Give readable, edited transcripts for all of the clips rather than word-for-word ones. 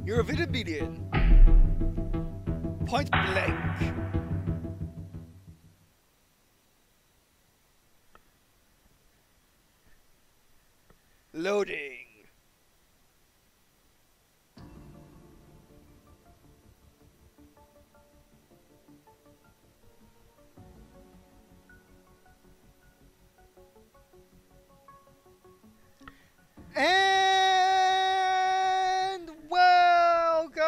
You're a Vitamedian. Point blank. Loading. And welcome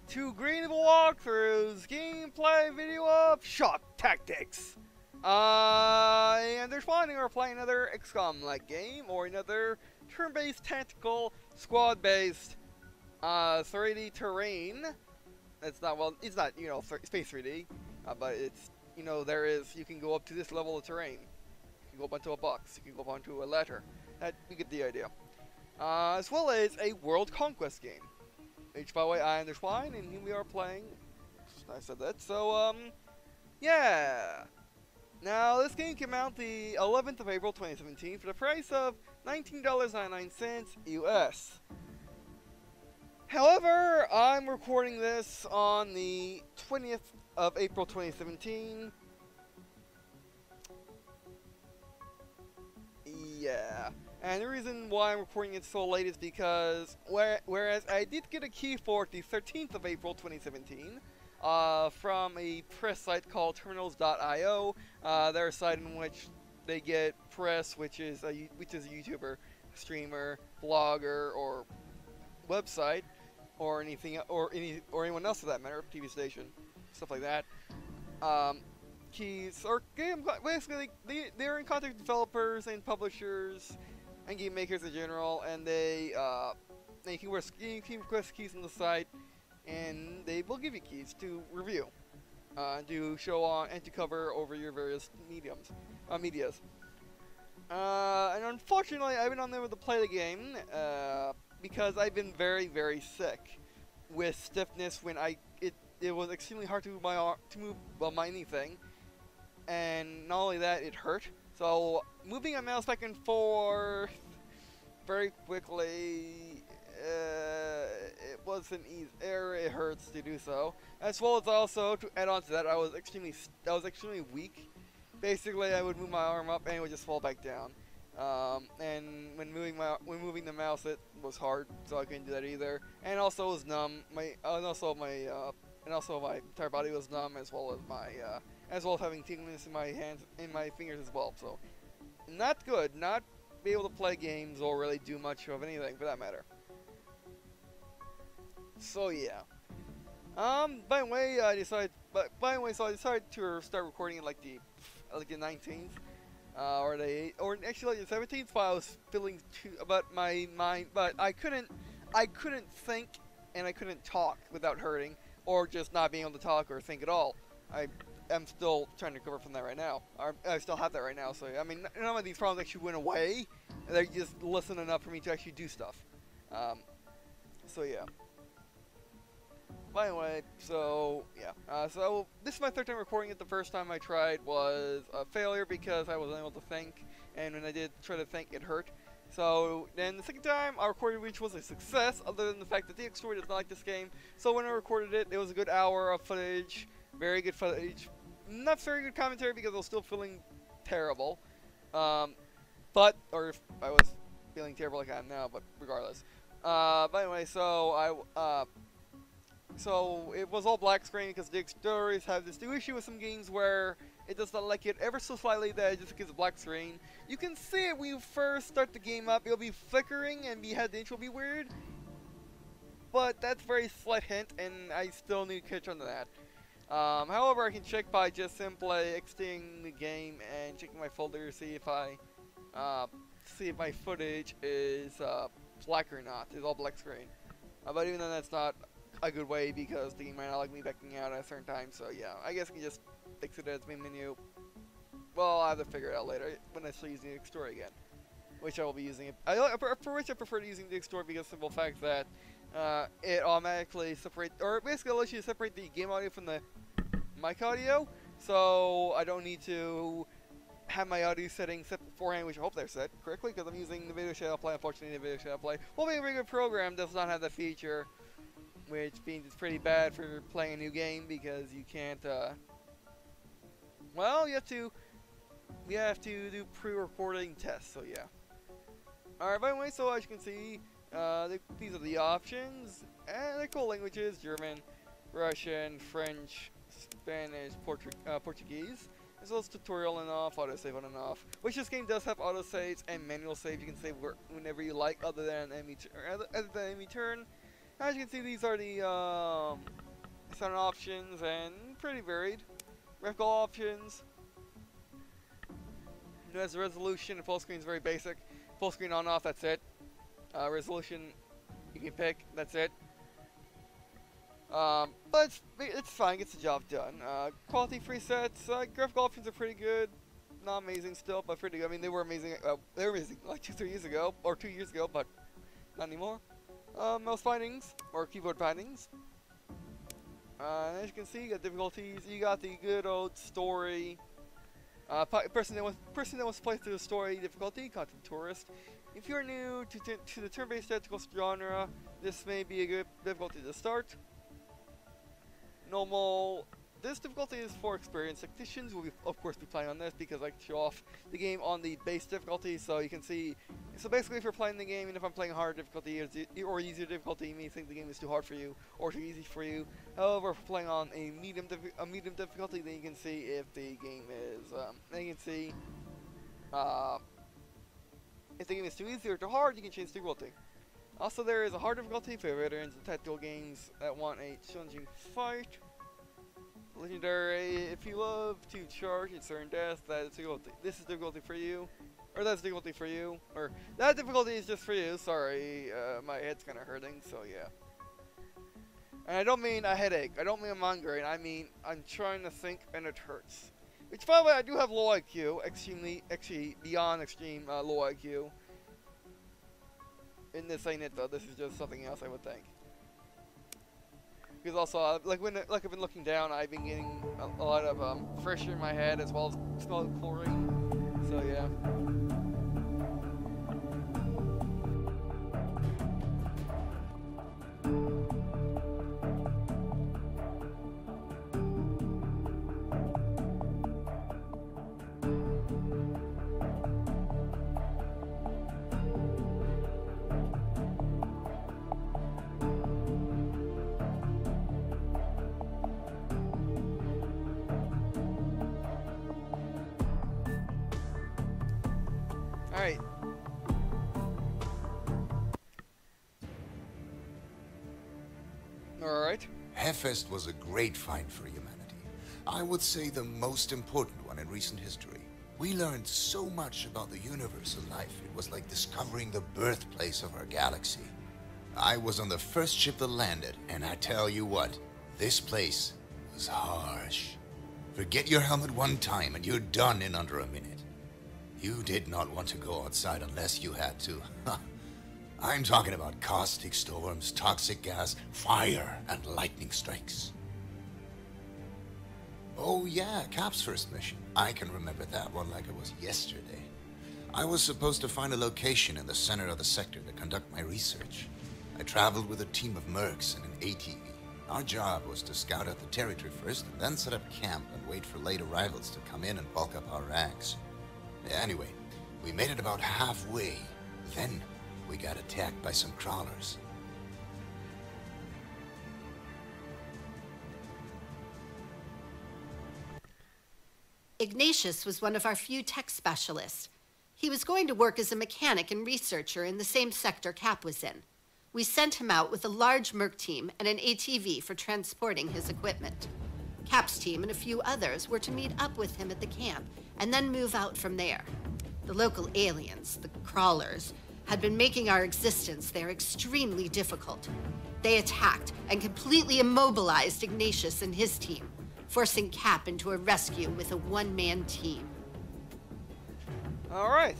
to Green&Blue Walkthrough's gameplay video of Shock Tactics. And they're responding or playing another Xcom-like game or another turn-based tactical squad-based 3D terrain. It's not, well, it's not, you know, space 3D, but it's, you know, you can go up to this level of terrain. You can go up onto a box, you can go up onto a ladder. You get the idea. As well as a World Conquest game. Which, by the way, I understand, and here we are playing. I said that, so, yeah. Now, this game came out the 11th of April 2017 for the price of $19.99 US. However, I'm recording this on the 20th of April 2017. Yeah. And the reason why I'm recording it so late is because, whereas I did get a key for it the 13th of April 2017, from a press site called terminals.io, they're a site in which they get press, which is a YouTuber, streamer, blogger, or website, or anything, or anyone else for that matter, TV station, stuff like that. Keys, or basically, they're in contact with developers and publishers and game makers in general, and you can request keys on the site, and they will give you keys to review, to show on and to cover over your various medias. And unfortunately, I've been unable to play the game because I've been very, very sick with stiffness. When it was extremely hard to move my anything. And not only that, it hurt. So, moving a mouse back and forth very quickly, it wasn't easy. It hurts to do so. As well as also, to add on to that, I was extremely weak. Basically, I would move my arm up and it would just fall back down. And when moving the mouse, it was hard, so I couldn't do that either. And also, it was numb. And also my entire body was numb, as well as having tingliness in my hands, in my fingers as well. So, not good. Not be able to play games or really do much of anything for that matter. So yeah. By the way, so I decided to start recording it like the 19th, or actually the 17th. While I was feeling about my mind, but I couldn't think and I couldn't talk without hurting, or just not being able to talk or think at all. I'm still trying to recover from that right now. I still have that right now, so I mean, none of these problems actually went away. They just listen enough for me to actually do stuff. So yeah. By the way, so yeah. So this is my third time recording it. The first time I tried was a failure because I wasn't able to think, and when I did try to think, it hurt. So then the second time I recorded, which was a success, other than the fact that the story does not like this game. So when I recorded it, it was a good hour of footage, very good footage. Not very good commentary because I was still feeling terrible. Or if I was feeling terrible like I am now, but regardless. But anyway, so so it was all black screen because the stories have this new issue with some games where it does not like it ever so slightly that it just gives a black screen. You can see it when you first start the game up. It'll be flickering and the intro will be weird. But that's a very slight hint, and I still need to catch on to that. However, I can check by just simply exiting the game and checking my folder to see if my footage is black or not. It's all black screen. But even then, that's not a good way because the game might not like me backing out at a certain time. So yeah, I guess I can just exit as main menu. Well, I'll have to figure it out later when I start using the Xcom again, which I will be using it. For which I prefer using the Xcom because of the simple fact that it automatically separates, or basically allows you to separate the game audio from the mic audio, so I don't need to have my audio settings set beforehand, which I hope they're set correctly, because I'm using the Video Shadow Play. Unfortunately, the Video Shadow Play, while being a regular program, does not have that feature, which means it's pretty bad for playing a new game, because you can't, well, you have to do pre-recording tests, so yeah. Alright, by the way, so as you can see, these are the options, and they're cool languages: German, Russian, French, Spanish, Portuguese, as well as tutorial and off, autosave on and off. Which this game does have autosaves and manual save. You can save whenever you like, other than enemy turn. As you can see, these are the sound options, and pretty varied. Graphical options. It has a resolution, and full screen is very basic. Full screen on off, that's it. Resolution you can pick, that's it. But it's fine, gets the job done. Quality presets, graphical options are pretty good. Not amazing still, but pretty good. I mean, they were amazing like 2-3 years ago, or 2 years ago, but not anymore. Mouse findings, or keyboard findings. As you can see, you got difficulties. You got the good old story. Person that wants to play through the story difficulty, content tourist. If you're new to the turn-based tactical genre, this may be a good difficulty to start. Normal. This difficulty is for experienced technicians. We'll of course be playing on this because I show off the game on the base difficulty, so you can see. So basically, if you're playing the game, and if I'm playing hard difficulty or easier difficulty, you may think the game is too hard for you or too easy for you. However, if we're playing on a medium difficulty, then you can see if the game is. Then you can see if the game is too easy or too hard, you can change difficulty. Also, there is a hard difficulty for veterans and tactical games that want a challenging fight. Legendary, if you love to charge and certain death, that is difficulty. This is difficulty for you, or that's difficulty for you, or that difficulty is just for you. Sorry, my head's kind of hurting, so yeah. And I don't mean a headache. I don't mean a migraine. I mean I'm trying to think and it hurts. Which, by the way, I do have low IQ, actually beyond extreme low IQ. And this ain't it though. This is just something else, I would think. Because also, like I've been looking down, I've been getting a lot of pressure in my head as well as smell of chlorine. So yeah. Alright. Alright. Hellfest was a great find for humanity. I would say the most important one in recent history. We learned so much about the universe and life. It was like discovering the birthplace of our galaxy. I was on the first ship that landed, and I tell you what, this place was harsh. Forget your helmet one time and you're done in under a minute. You did not want to go outside unless you had to. I'm talking about caustic storms, toxic gas, fire, and lightning strikes. Oh yeah, Cap's first mission. I can remember that one like it was yesterday. I was supposed to find a location in the center of the sector to conduct my research. I traveled with a team of mercs and an ATV. Our job was to scout out the territory first, and then set up camp and wait for late arrivals to come in and bulk up our ranks. Anyway, we made it about halfway. Then we got attacked by some crawlers. Ignatius was one of our few tech specialists. He was going to work as a mechanic and researcher in the same sector Cap was in. We sent him out with a large merc team and an ATV for transporting his equipment. Cap's team and a few others were to meet up with him at the camp and then move out from there. The local aliens, the crawlers, had been making our existence there extremely difficult. They attacked and completely immobilized Ignatius and his team, forcing Cap into a rescue with a one-man team. All right.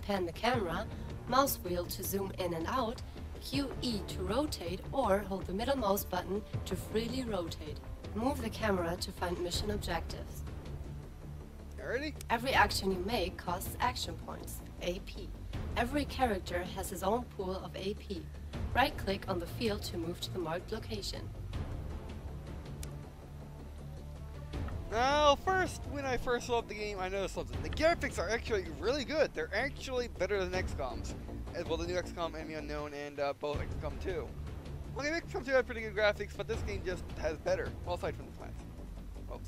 pan the camera, mouse wheel to zoom in and out, QE to rotate, or hold the middle mouse button to freely rotate. Move the camera to find mission objectives. Alrighty. Every action you make costs action points, AP. Every character has his own pool of AP. Right-click on the field to move to the marked location. Now, when I first saw the game, I noticed something. The graphics are actually really good. They're actually better than XCOM's. As well, the new XCOM, Enemy Unknown, and both XCOM 2. Okay, XCOM 2 had pretty good graphics, but this game just has better. Well, aside from the plants. Oh,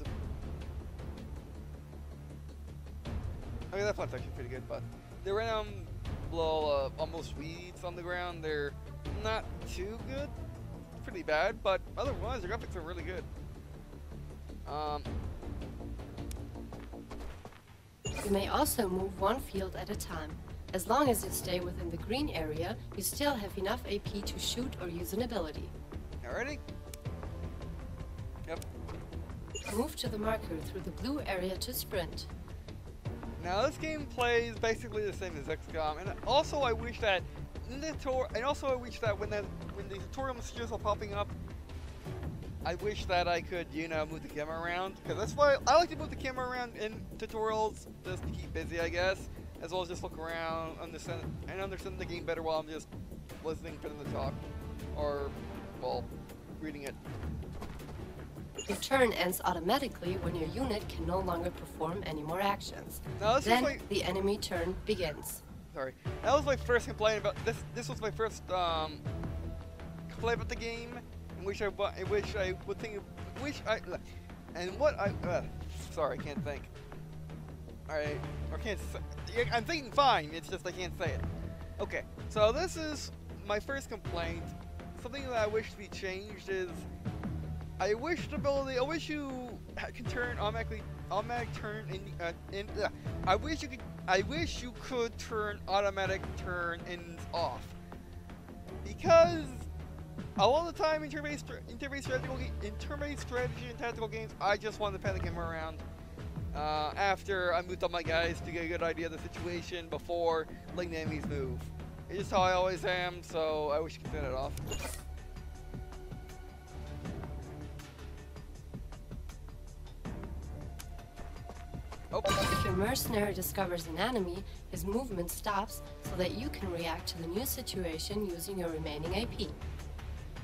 okay, that plant's actually pretty good, but they're random little, almost weeds on the ground. They're not too good. Pretty bad, but otherwise, the graphics are really good. You may also move one field at a time. As long as you stay within the green area, you still have enough AP to shoot or use an ability. Alrighty. Yep. Move to the marker through the blue area to sprint. Now this game plays basically the same as XCOM, and also I wish that in the when the tutorial messages are popping up, I wish that I could, move the camera around, because that's why I like to move the camera around in tutorials, just to keep busy, I guess, as well as just look around, understand the game better while I'm just listening for them to talk, or, well, reading it. Your turn ends automatically when your unit can no longer perform any more actions. Now, then the enemy turn begins. Sorry, that was my first complaint about this. This was my first complaint about the game. Sorry, I can't think. Alright, I'm thinking fine, it's just I can't say it. Okay, so this is my first complaint. Something that I wish to be changed is, I wish you can turn automatic turn I wish you could turn automatic turn ins off. Because a lot of the time in turn-based strategy and tactical games, I just want to pan the camera around after I moved up my guys to get a good idea of the situation before letting the enemies move. It's just how I always am, so I wish you could turn it off. Oh. If your mercenary discovers an enemy, his movement stops so that you can react to the new situation using your remaining AP.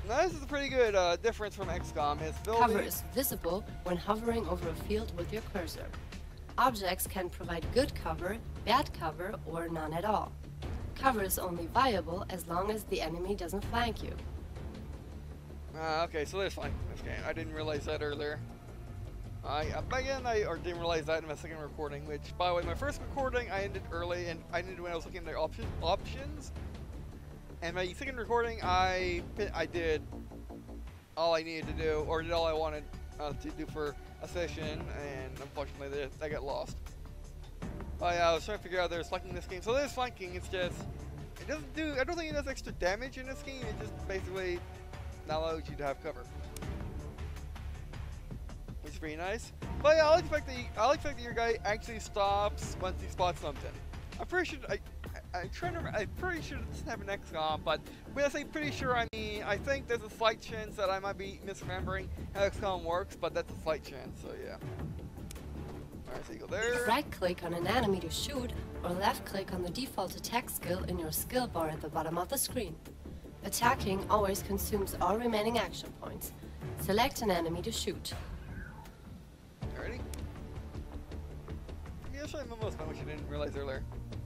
Now this is a pretty good difference from XCOM. Cover is visible when hovering over a field with your cursor. Objects can provide good cover, bad cover, or none at all. Cover is only viable as long as the enemy doesn't flank you. Okay, so there's flanking in this game. I didn't realize that earlier. I didn't realize that in my second recording, which, by the way, my first recording I ended early, and I ended when I was looking at the options. And my second recording, I did all I needed to do, or did all I wanted to do for a session, and unfortunately, I got lost. But yeah, I was trying to figure out there's flanking in this game. So there's flanking. It's just I don't think it does extra damage in this game. It just basically allows you to have cover, which is pretty nice. But yeah, I like the fact that your guy actually stops once he spots something. I'm pretty sure I'm pretty sure it doesn't have an XCOM, but when I say pretty sure, I mean I think there's a slight chance that I might be misremembering how XCOM works, but that's a slight chance. So yeah. Alright, so you go there. Right-click on an enemy to shoot, or left-click on the default attack skill in your skill bar at the bottom of the screen. Attacking always consumes all remaining action points. Select an enemy to shoot. Alrighty. Yeah, I'll show you most fun, which I didn't realize earlier.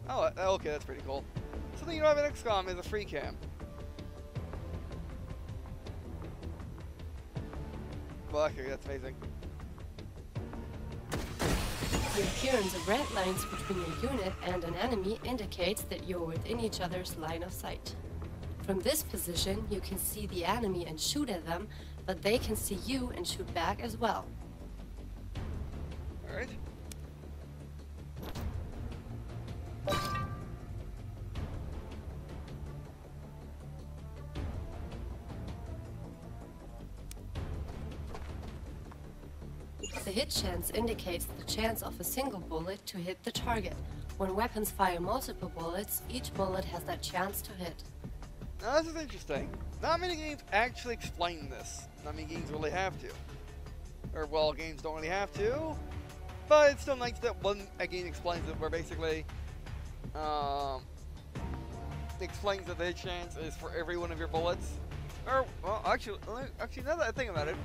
Oh, okay, that's pretty cool. Something you don't have in XCOM is a free cam. Well, actually, that's amazing. The appearance of red lines between your unit and an enemy indicates that you're within each other's line of sight. From this position, you can see the enemy and shoot at them, but they can see you and shoot back as well. Alright. The hit chance indicates the chance of a single bullet to hit the target, When weapons fire multiple bullets, each bullet has that chance to hit. Now this is interesting. Not many games actually explain this. Not many games really have to. Or, well, games don't really have to. But it's still nice that a game explains it, where basically, explains that the hit chance is for every one of your bullets. Or, well, actually, now that I think about it,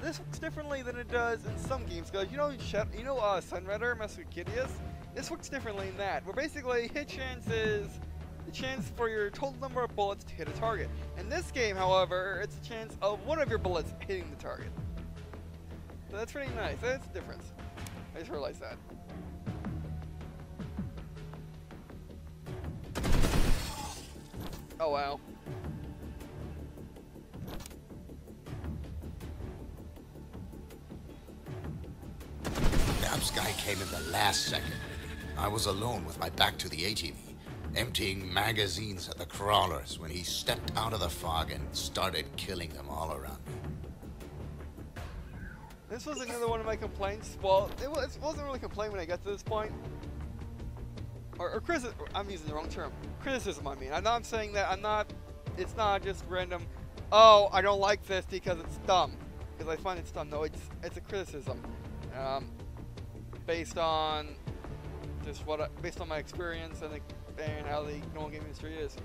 this works differently than it does in some games. Because you know, Sunrider, Master Kidius. This works differently in that, where basically hit chance is the chance for your total number of bullets to hit a target. In this game, however, it's a chance of one of your bullets hitting the target. So that's pretty nice. That's the difference. I just realized that. Oh wow. That guy came in the last second. I was alone with my back to the ATV, emptying magazines at the crawlers when he stepped out of the fog and started killing them all around me. This was another one of my complaints. Well, it wasn't really a complaint when I got to this point. Or criticism. I'm using the wrong term. Criticism, I mean. I'm saying that it's not just random, oh, I don't like this because it's dumb. Because I find it's dumb. No, it's a criticism. Based on just based on my experience and how the normal game industry is.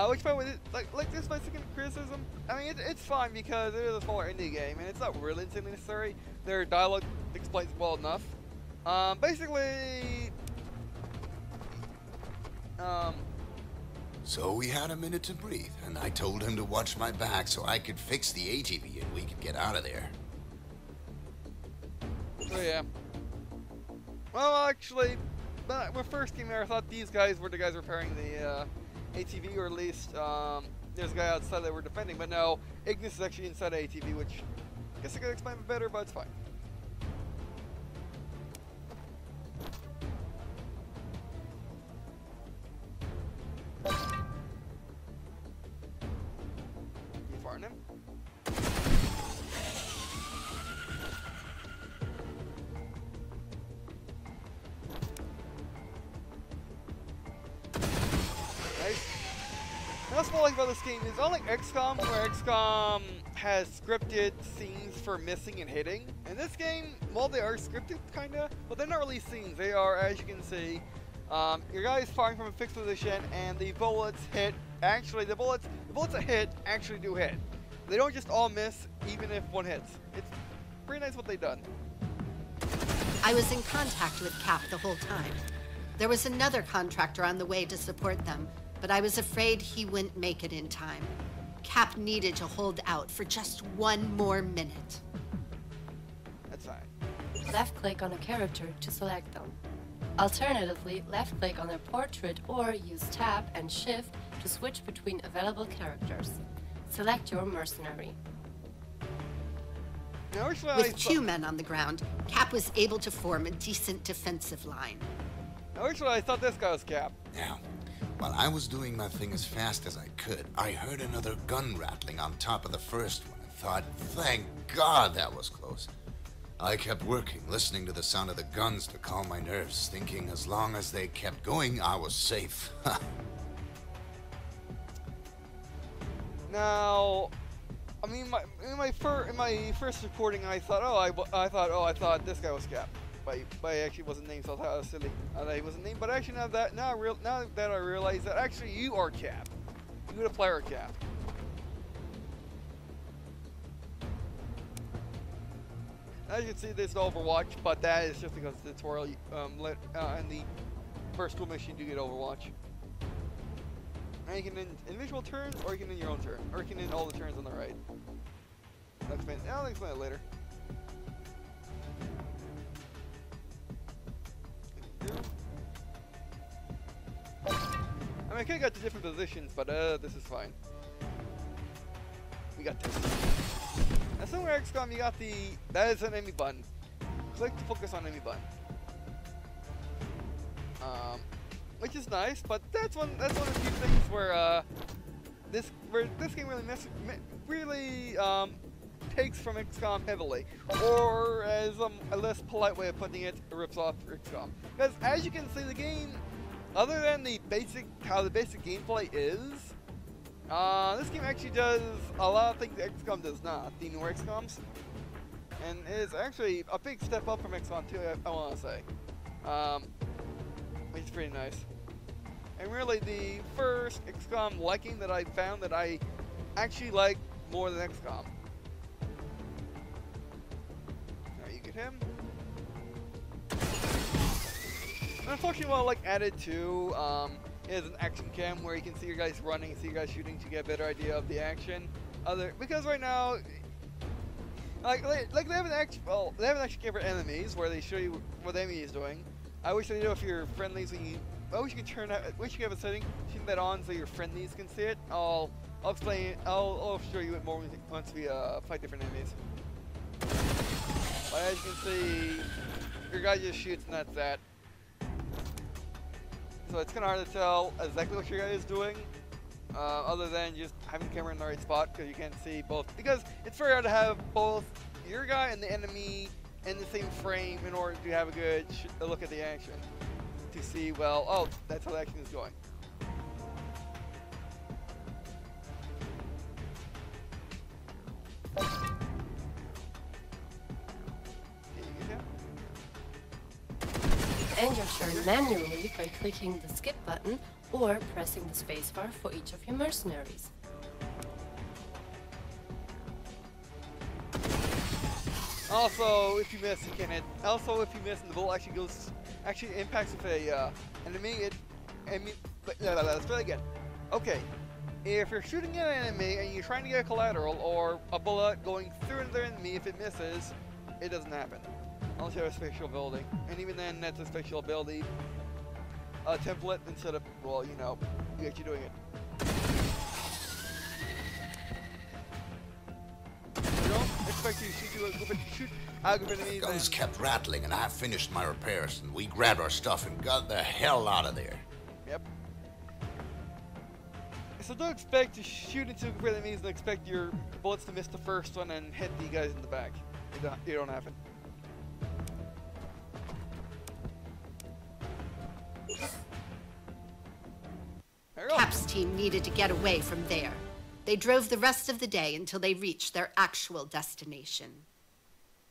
Which, by the way, like this my second criticism. I mean, it's fine because it is a smaller indie game and it's not really necessary. Their dialogue explains well enough. Basically, So we had a minute to breathe, and I told him to watch my back so I could fix the ATV and we could get out of there. So yeah. Well, actually, when I first came here, I thought these guys were the guys repairing the ATV, or at least there's a guy outside that we're defending. But no, Ignis is actually inside the ATV, which I guess I could explain it better, but it's fine. You farting him? That's what I like about this game is unlike Xcom, where Xcom has scripted scenes for missing and hitting. In this game, well, they are scripted, kinda, but they're not really scenes. They are, as you can see, your guy is firing from a fixed position, and the bullets hit. Actually, the bullets that hit actually do hit. They don't just all miss, even if one hits. It's pretty nice what they've done. I was in contact with Cap the whole time. There was another contractor on the way to support them, but I was afraid he wouldn't make it in time. Cap needed to hold out for just one more minute. That's fine. Left-click on a character to select them. Alternatively, left-click on their portrait or use Tab and Shift to switch between available characters. Select your mercenary. Now, With 2 men on the ground, Cap was able to form a decent defensive line. Originally, I thought this guy was Cap. Now, while I was doing my thing as fast as I could, I heard another gun rattling on top of the first one and thought, thank God that was close. I kept working, listening to the sound of the guns to calm my nerves, thinking as long as they kept going, I was safe. Now, I mean, in my first recording, I thought, I thought this guy was Cap. But he actually wasn't named, so I thought I was silly. I thought he wasn't named, but actually now that I realize that actually you are Cap. You're the player Cap. As you can see, there's no Overwatch, but that is just because the tutorial in the first tool mission you do get Overwatch. And you can end individual turns, or you can end your own turn, or you can end all the turns on the right. I'll explain it later. I mean, I could have got to different positions, but this is fine. We got this. Now, somewhere in Xcom, you got that is an enemy button. Click to focus on enemy button. Which is nice, but that's one of the few things where this game really takes from Xcom heavily, or as a less polite way of putting it, it rips off Xcom. Because as you can see, the game, other than how the basic gameplay is, this game actually does a lot of things that XCOM does not, the newer XCOMs. And it's actually a big step up from XCOM 2, I want to say. Which is pretty nice. And really the first XCOM liking that I found that I actually like more than XCOM. Alright, you get him. Unfortunately, what I like added to is an action cam where you can see your guys running, see your guys shooting to get a better idea of the action. Because right now, like they have an action, they have an action cam for enemies where they show you what the enemy is doing. I wish they knew if your friendlies when you. I wish you could wish you could have a setting, turn that on so your friendlies can see it. I'll explain it. I'll show you it more once we fight different enemies. But as you can see, your guy just shoots and that's that. So it's kind of hard to tell exactly what your guy is doing, other than just having the camera in the right spot because you can't see both. Because it's very hard to have both your guy and the enemy in the same frame in order to have a good look at the action. To see, well, oh, that's how the action is going. End your turn manually by clicking the skip button or pressing the spacebar for each of your mercenaries. Also, if you miss, you can hit. Also, if you miss and the bullet actually impacts with a enemy, let's try it again. Okay, if you're shooting at an enemy and you're trying to get a collateral or a bullet going through another enemy, if it misses, it doesn't happen. Unless you have a special ability. And even then, that's a special ability template instead of, well, you know, you actually doing it. You don't expect you to shoot a group of enemies. Guns kept rattling and I finished my repairs and we grabbed our stuff and got the hell out of there. Yep. So don't expect to shoot into a group of enemies and expect your bullets to miss the first one and hit the guys in the back. It don't happen. Cap's team needed to get away from there. They drove the rest of the day until they reached their actual destination.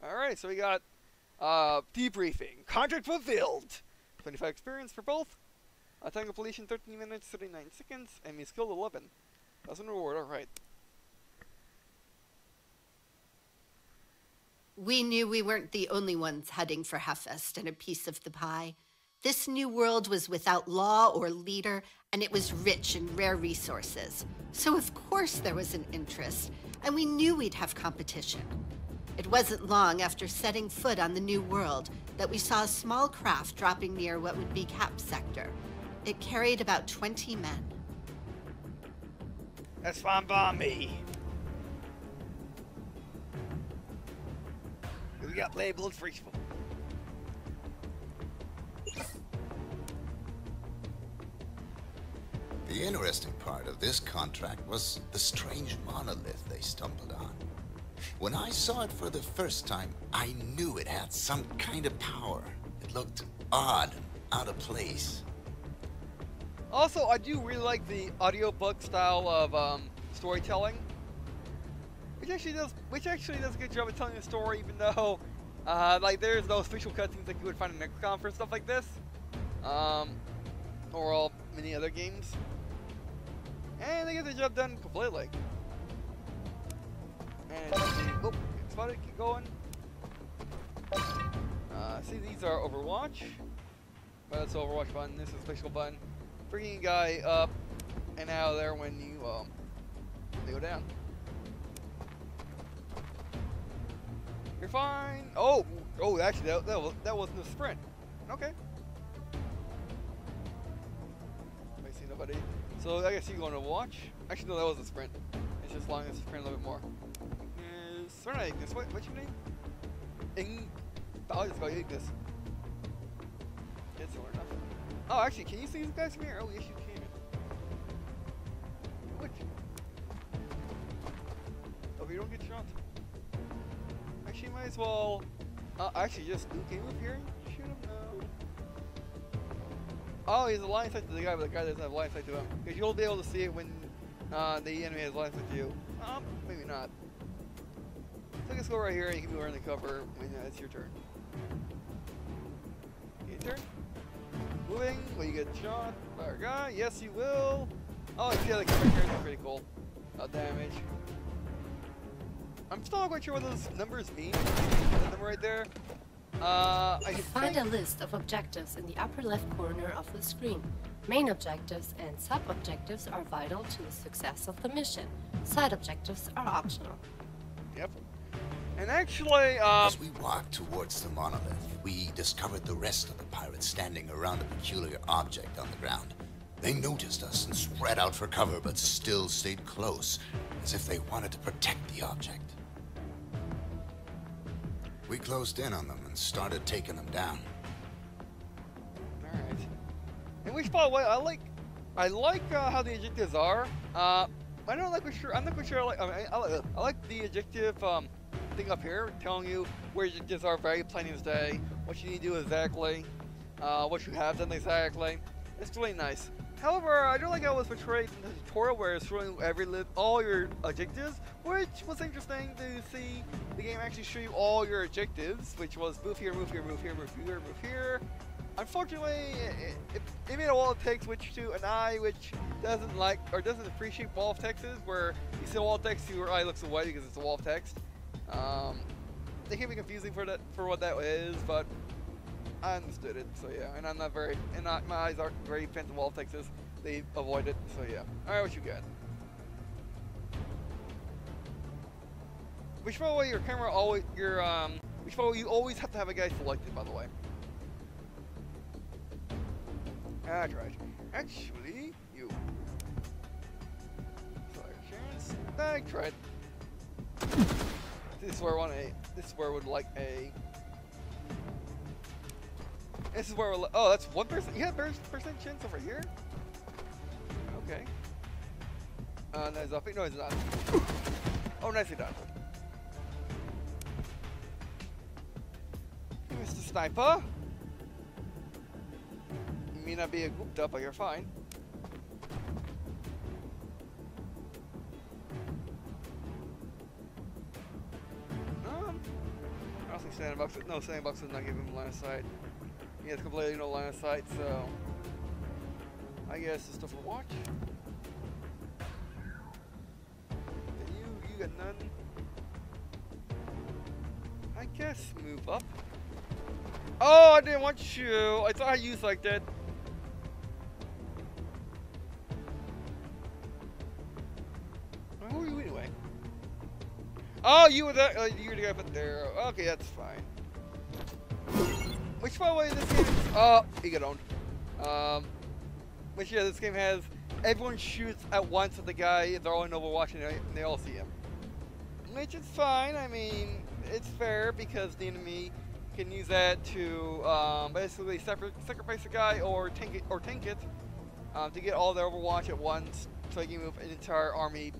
Alright, so we got debriefing. Contract fulfilled! 25 experience for both. Time completion 13 minutes, 39 seconds. Enemy skill 11. 1,000 reward, alright. We knew we weren't the only ones heading for Heffest and a piece of the pie. This new world was without law or leader, and it was rich in rare resources. So of course there was an interest, and we knew we'd have competition. It wasn't long after setting foot on the new world that we saw a small craft dropping near what would be Cap's sector. It carried about 20 men. That's fine by me. We got labeled for each one. The interesting part of this contract was the strange monolith they stumbled on. When I saw it for the first time, I knew it had some kind of power. It looked odd and out of place. Also, I do really like the audiobook style of storytelling, which actually does a good job of telling the story, even though like there's those official cutscenes like you would find in Xcom for stuff like this, or many other games. And they get the job done completely. And oh, get spotted, keep going. See, these are Overwatch. Well, that's the Overwatch button. This is a special button. Bringing a guy up and out of there when you they go down. You're fine. Oh, actually, that wasn't a sprint. Okay. I see nobody. So I guess you're going to watch. Actually, no, that was a sprint. It's just long as a sprint a little bit more. Sorry, Ignis. What's your name? I'll just call you Ignis. It's similar enough. Oh, actually, can you see these guys from here? Oh, yes, you can. Which? Oh, you don't get shot. actually might as well. Actually, just can you move here and shoot him? No. Oh, he's a line sight to the guy, but the guy doesn't have line sight to him. Because you'll be able to see it when the enemy has line sight to you. Maybe not. So let's go right here and you can move around the cover when it's your turn. Your turn? Moving, will you get shot by our guy? Yes, you will. Oh, you see how the cover here is pretty cool. Damage. I'm still not quite sure what those numbers mean. That number right there. I can Find a list of objectives in the upper left corner of the screen. Main objectives and sub-objectives are vital to the success of the mission. Side objectives are optional. Yep. And actually, as we walked towards the monolith, we discovered the rest of the pirates standing around a peculiar object on the ground. They noticed us and spread out for cover, but still stayed close, as if they wanted to protect the object. We closed in on them and started taking them down. Alright. And which, by the way, I like how the objectives are. I'm not quite sure. I like the objective thing up here, telling you where your objectives are very plain as day, what you need to do exactly, what you have done exactly. It's really nice. However, I don't like how it was portrayed in the tutorial where it's showing all your objectives, which was interesting to see the game actually show you all your objectives, which was move here, move here, move here, move here, move here. Unfortunately, it made a wall of text which to an eye which doesn't like or doesn't appreciate wall of texts, where you see a wall of text, your eye looks away because it's a wall of text. They can be confusing for what that is, but I understood it, so yeah. And I'm not very, my eyes aren't very fan of wall texts. They avoid it, so yeah. All right, what you got? Which, by the way, your camera always, which, by the way, you always have to have a guy selected, by the way. That's right. Actually, you. Chance. I tried. This is where I want a. This is where I would like a. This is where we're. Oh, that's 1%. You have 1% chance over here. Okay. Nice off. No, it's not. Oh, nicely done. Mr. Sniper. You may not be a grouped up, but you're fine. I don't think sandbox. No, sandbox does not give him line of sight. He has completely no line of sight, so I guess it's stuff to watch. And you got none. I guess move up. Oh, I didn't want you. I thought you like that. Who are you anyway? Oh, you were that. You're the guy up there. Okay, that's fine. Which, by the way, this game is, oh, he got owned. Which, yeah, this game has, everyone shoots at once at the guy, they're all in Overwatch, and they all see him. Which is fine, I mean, it's fair, because the enemy can use that to, basically sacrifice a guy, or tank it, to get all their Overwatch at once, so they can move an entire army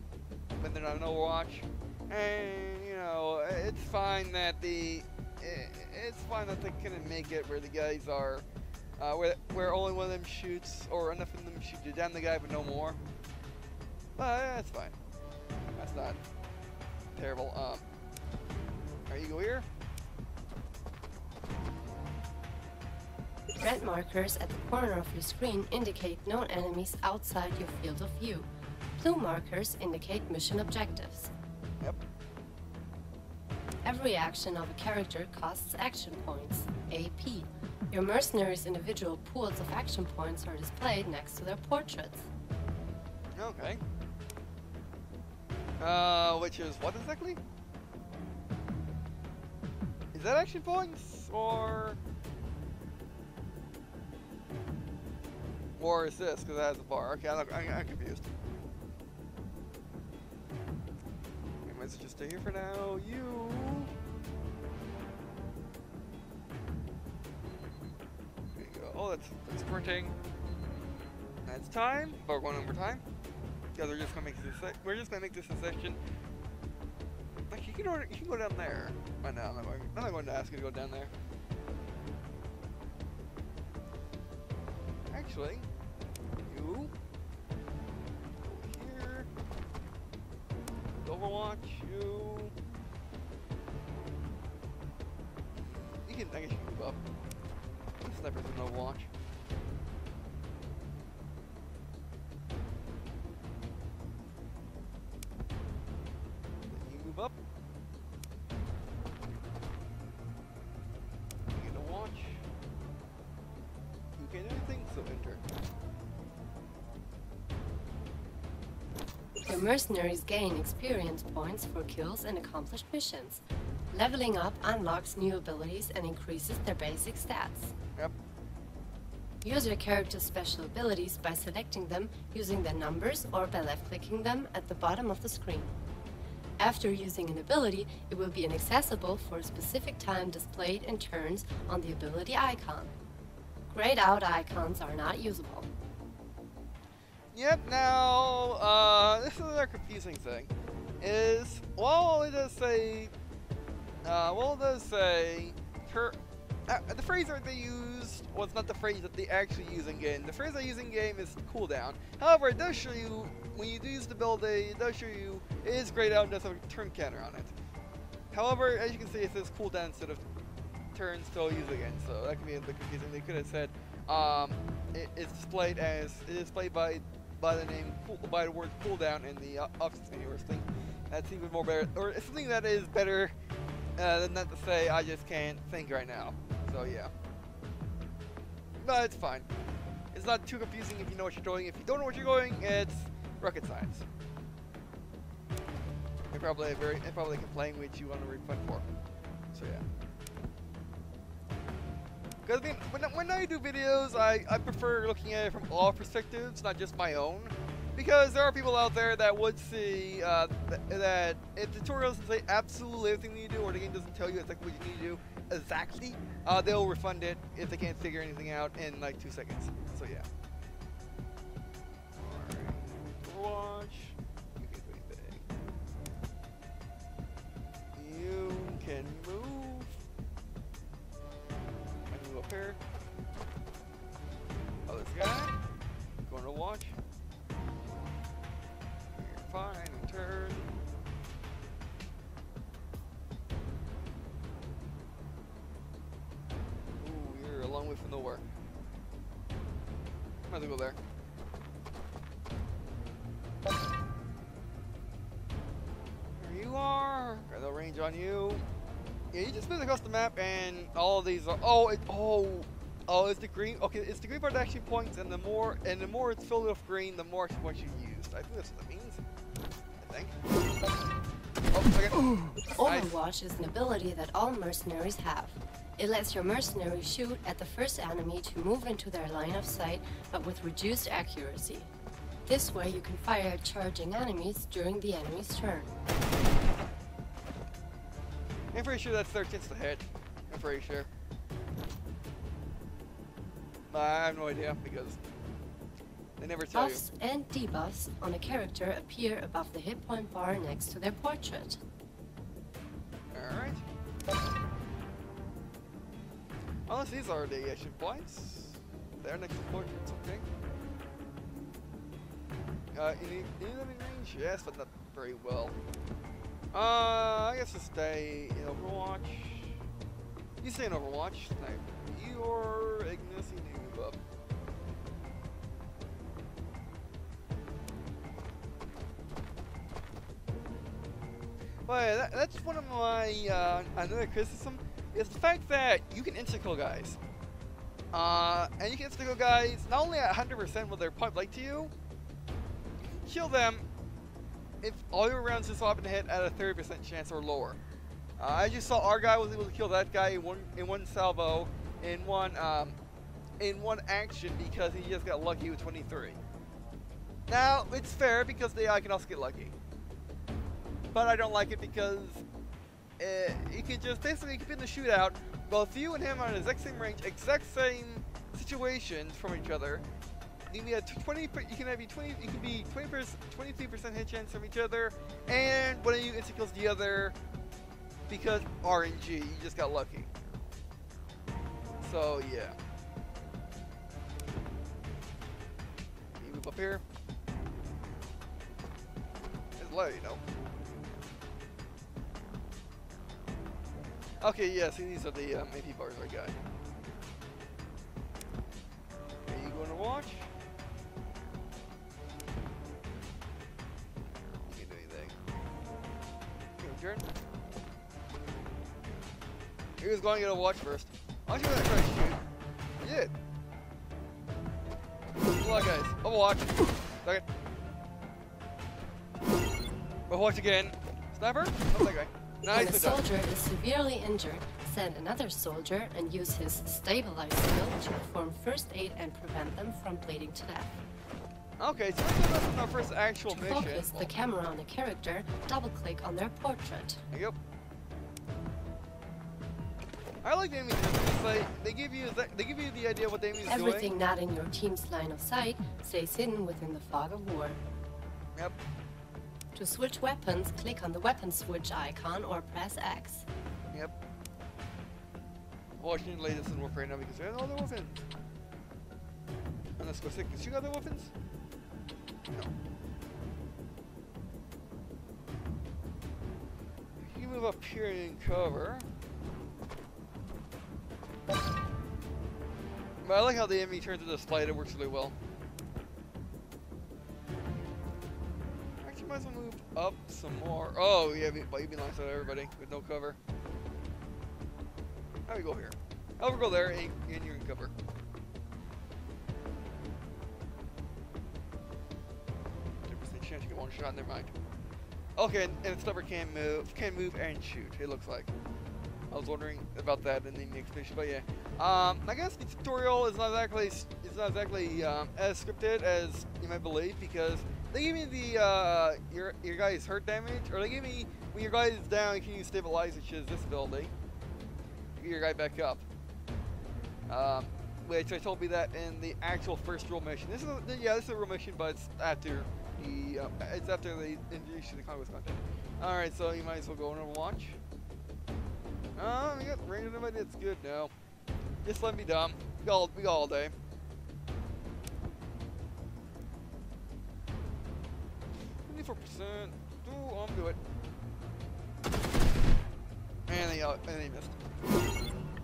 when they're not in Overwatch. And, you know, it's fine that it's fine that they couldn't make it where the guys are, where only one of them shoots, or enough of them shoot to down the guy, but no more. But that's fine. That's not terrible. Alright, you go here. Red markers at the corner of your screen indicate known enemies outside your field of view. Blue markers indicate mission objectives. Yep. Every action of a character costs action points, AP. Your mercenaries' individual pools of action points are displayed next to their portraits. Okay. Which is what exactly? Is that action points, or is this, because it has a bar? Okay, I'm confused. Let's just stay here for now. You. There you go. Oh, that's sprinting. That's time. But we're going over time. Yeah, we're just gonna make this a section. Like you can go down there. Right now, I'm not going to ask you to go down there. Actually, you go here. Overwatch you. You can. I guess you can move up. Snipers in Overwatch. Then you move up. You get to watch. You can't do anything, so enter. Your mercenaries gain experience points for kills and accomplished missions. Leveling up unlocks new abilities and increases their basic stats. Yep. Use your character's special abilities by selecting them using the numbers or by left-clicking them at the bottom of the screen. After using an ability, it will be inaccessible for a specific time displayed in turns on the ability icon. Grayed out icons are not usable. Yep, now, this is another confusing thing. Is, while it does say, the phrase that they used was not the phrase that they actually use in game. The phrase they use in game is cooldown. However, it does show you, when you do use the ability, it does show you, it is grayed out and does have a turn counter on it. However, as you can see, it says cooldown instead of turns to use again, so that can be a bit confusing. They could have said, it's displayed by the name, by the word cooldown in the options menu or something. That's even more better, or something that is better than not to say, I just can't think right now. So yeah. But it's fine. It's not too confusing if you know what you're doing. If you don't know what you're doing, it's rocket science. It's probably like a language you want to refund for. So yeah. Because I mean, when I do videos, I prefer looking at it from all perspectives, not just my own. Because there are people out there that would see that if tutorials say absolutely everything you need to do, or the game doesn't tell you exactly what you need to do exactly, they'll refund it if they can't figure anything out in like 2 seconds. So yeah. Alright, Overwatch. You can do anything. You can move. I move up here. Oh, this guy. Going to watch. Fine, turn. Ooh, you're a long way from nowhere. Might as well go there. There you are. Got the range on you. Yeah, you just move across the map, and all of these are. Oh, it's the green. Okay, it's the green part that actually points, and the more it's filled with green, the more points you used. I think that's what that means. I think. Oh, okay. Overwatch is an ability that all mercenaries have. It lets your mercenary shoot at the first enemy to move into their line of sight, but with reduced accuracy. This way you can fire at charging enemies during the enemy's turn. I'm pretty sure that's their chance to hit. I'm pretty sure. I have no idea because they never tell you. Buffs and debuffs on a character appear above the hit point bar next to their portrait. Alright. Unless these are the action points. They're next to the portraits, okay. In enemy range, yes, but not very well. I guess to stay in Overwatch. You stay in Overwatch. You're Ignis, you need to move up. But that's one of my another criticism is the fact that you can insta-kill guys. And you can insta-kill guys not only at 100% when they're point blank to you, you can kill them if all your rounds just happen to hit at a 30% chance or lower. As you saw, our guy was able to kill that guy in one salvo, in one action because he just got lucky with 23. Now it's fair because the AI can also get lucky, but I don't like it because you can just basically be in the shootout. Both you and him are in the exact same range, exact same situations from each other, you can be a 20. You can be 20. You can be 23% hit chance from each other, and one of you insta kills the other because RNG. You just got lucky. So yeah. You move up here. It's low, you know. Okay, yeah, see, these are the AP bars I got. Are you going to watch? You can't do anything. Okay, turn. He was going to get a watch first. Why don't you gonna try to shoot? You did. Good luck, guys. Overwatch. Second. Overwatch again. Sniper? Oh, that guy. Nice. When a soldier is severely injured, send another soldier and use his stabilize skill to perform first aid and prevent them from bleeding to death. Okay, so this is our first actual To mission. focus the camera on a character, double-click on their portrait. There you go. I like the enemies. Like, they give you the idea of what the enemy's doing. Everything not in your team's line of sight stays hidden within the fog of war. Yep. To switch weapons, click on the weapon switch icon or press X. Yep. Watching the latest in Warfare now because there's all the weapons. Unless go sick. Did you got the weapons? No. You can move up here and cover. But I like how the enemy turns into a slide. It works really well. Actually, might as well move up some more. Oh, yeah, but you'd be nice out of everybody with no cover. How do we go here? I'll go there and you're in cover. 10% chance you get one shot, never mind. Okay, and the sniper can move and shoot, it looks like. I was wondering about that in the expedition, but yeah. I guess the tutorial is not exactly as scripted as you might believe because they gave me the your guy's hurt damage, or they gave me when your guy is down, you can use stabilize, which is this ability. To get your guy back up. Which they told me that in the actual first real mission. This is a real mission, but it's after the introduction to the Conquest content. All right, so you might as well go and watch. We got random nobody. It's good now. Just let me dumb. We got all day. $24%. Do it. And they missed.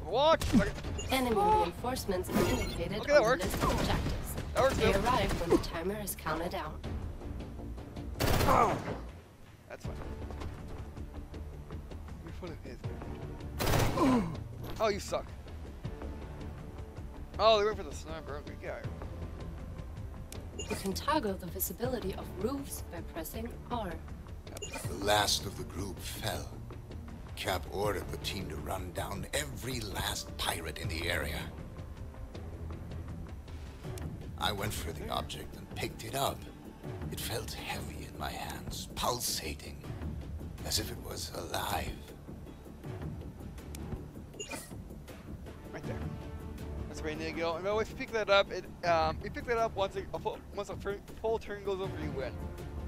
Watch. Enemy reinforcements are indicated Okay, on that the list of objectives. That works They too. arrive when the timer is counted down. That's fine. Oh, you suck. Oh, they went for the sniper. Okay, get out of here. You can toggle the visibility of roofs by pressing R. The last of the group fell. Cap ordered the team to run down every last pirate in the area. I went for the object and picked it up. It felt heavy in my hands, pulsating, as if it was alive. Right there. That's where you need to go. And by the way, if you pick that up, you pick that up once a full turn goes over, you win.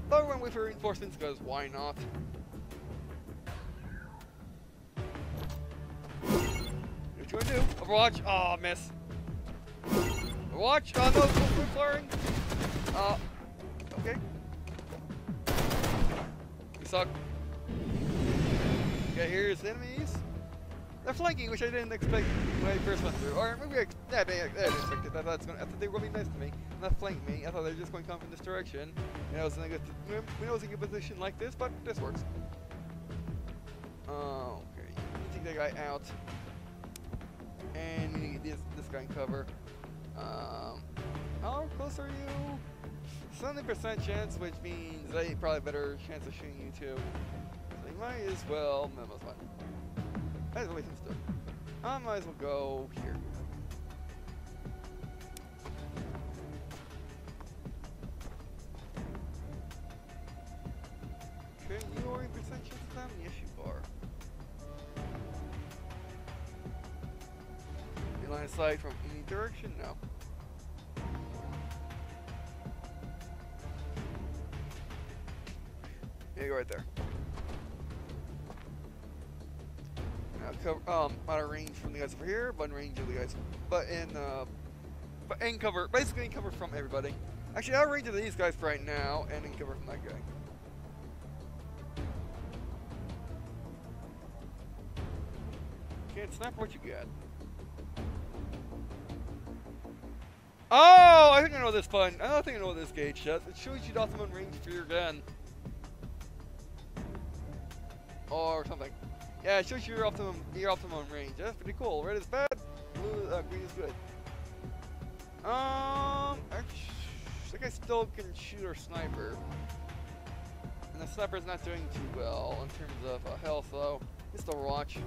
But we're gonna wait for reinforcements because why not? What you gonna do? Overwatch. Oh, miss. Overwatch. Oh no, we're flaring. Okay. You suck. Okay, here's enemies. They're flanking, which I didn't expect when I first went through. Or maybe I didn't expect it. I thought they were going to be nice to me, not flank me. I thought they were just going to come from this direction. And I was in a good, position like this, but this works. Oh, okay. You take that guy out, and you need to get this guy in cover. How close are you? 70% chance, which means they probably have a better chance of shooting you too. So you might as well. No, that's fine. Might as well wait some stuff. I might as well go here. Okay, you are in percent chance of that? Yes, you are. Any line of sight from any direction? No. Yeah, you're right there. Now cover, out of range from the guys over here, but in range of the guys, but in cover, basically in cover from everybody. Actually, out of range of these guys right now, and in cover from that guy. Can't snap what you got. Oh, I think I know this button. I think I know what this gauge does. It shows you the optimum range for your gun. Or something. Yeah, it shows you your optimum range. That's pretty cool. Red is bad, blue, green is good. I think I still can shoot our sniper. And the sniper's not doing too well in terms of health, though. It's still watch.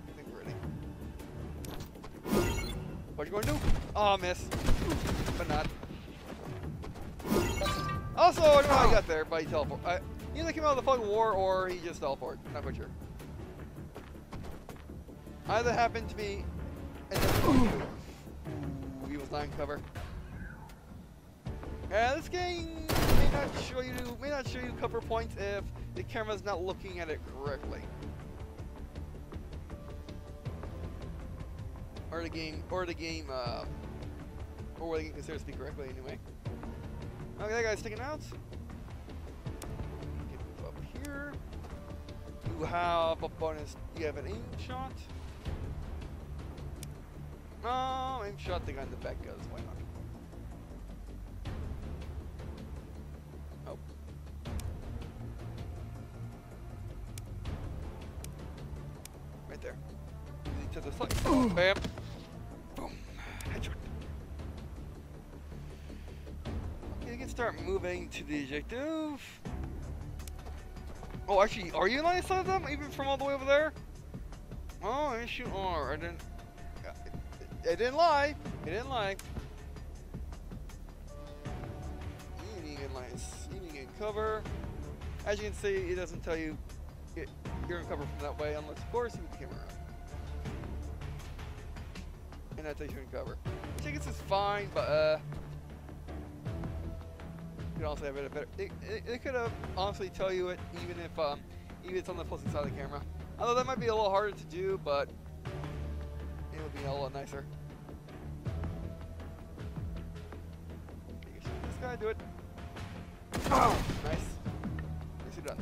I think we're ready. What you gonna do? Oh, miss. But not. Also, I don't know how he got there, but he teleported. He either came out of the fucking war or he just teleported. Not quite sure. Either happened to be. And then he was not in cover. This game may not show you cover points if the camera's not looking at it correctly. Or the game considers to be correctly anyway. Okay, that guy's sticking out. Get move up here. You have a bonus. You have an aim shot. Aim shot the guy in the back goes. Why not? Oh. Right there. To the side. Bam. Boom. Headshot. Okay, you can start moving to the objective. Oh, actually, are you in line of sight of them, even from all the way over there? Oh, I didn't shoot. Oh, I didn't. It didn't lie. It didn't lie. You need to get cover. As you can see, it doesn't tell you you're in cover from that way, unless of course you move the camera around. And that takes you in cover. Which I guess is fine, but you could also have it a better. It could have honestly tell you it even if it's on the opposing side of the camera. Although that might be a little harder to do, but it would be a lot nicer. This guy do it. Oh, nice. Nicely done.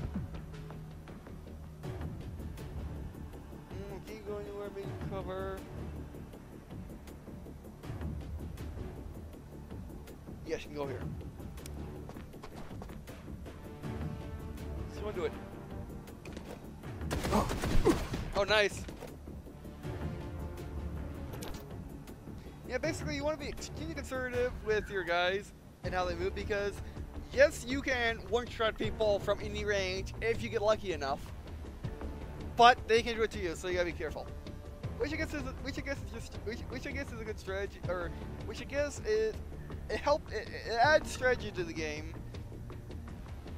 Keep going anywhere, make cover. Yes, you can go here. Someone do it. Oh, nice. Yeah, basically you want to be extremely conservative with your guys and how they move because, yes, you can one-shot people from any range if you get lucky enough, but they can do it to you, so you gotta be careful. Which I guess is a good strategy, or which I guess is it adds strategy to the game,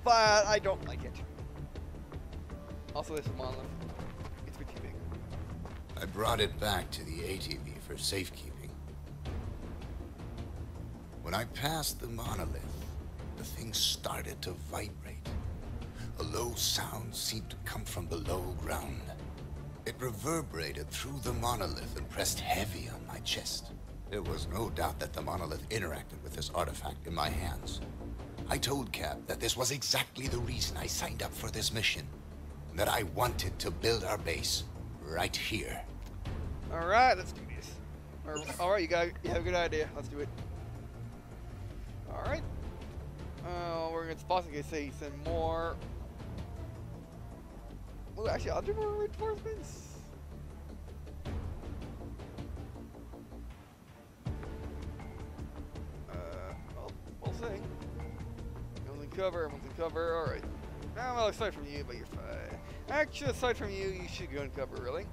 but I don't like it. Also, this is monolith. It's pretty big. I brought it back to the ATV for safekeeping. When I passed the monolith, the thing started to vibrate. A low sound seemed to come from below ground. It reverberated through the monolith and pressed heavy on my chest. There was no doubt that the monolith interacted with this artifact in my hands. I told Cap that this was exactly the reason I signed up for this mission. That I wanted to build our base right here. Alright, let's do this. Alright, you have a good idea. Let's do it. Alright. We're gonna spot in case they send more. Well, actually, I'll do more reinforcements. We'll see. Everyone's in cover, everyone's in cover. Alright. Now, well, aside from you, but you're fine. Actually, aside from you, you should go in cover, really.